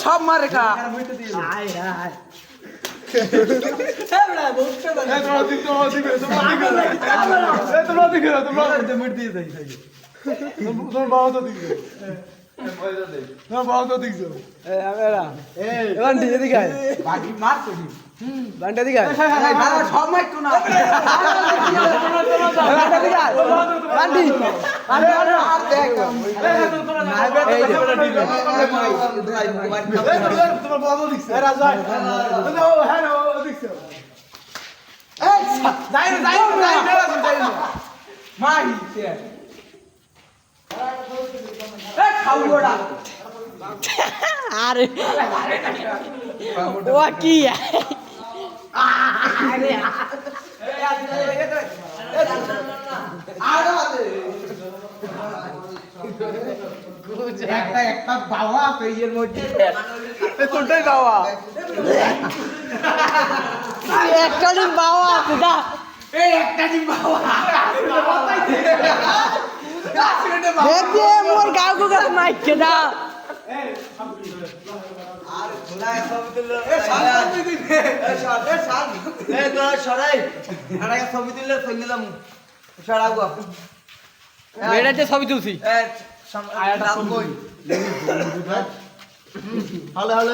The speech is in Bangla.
সব মারে খা আরে ও কি একটা বাবা পেয়ের মধ্যে কোনটাই বাবা একটা দিন বাবা আছে দা একটা দিন বাবা দেখে মোর গাঁও গাছ মাইকে দা ছবি তুলছি হ্যালো হ্যালো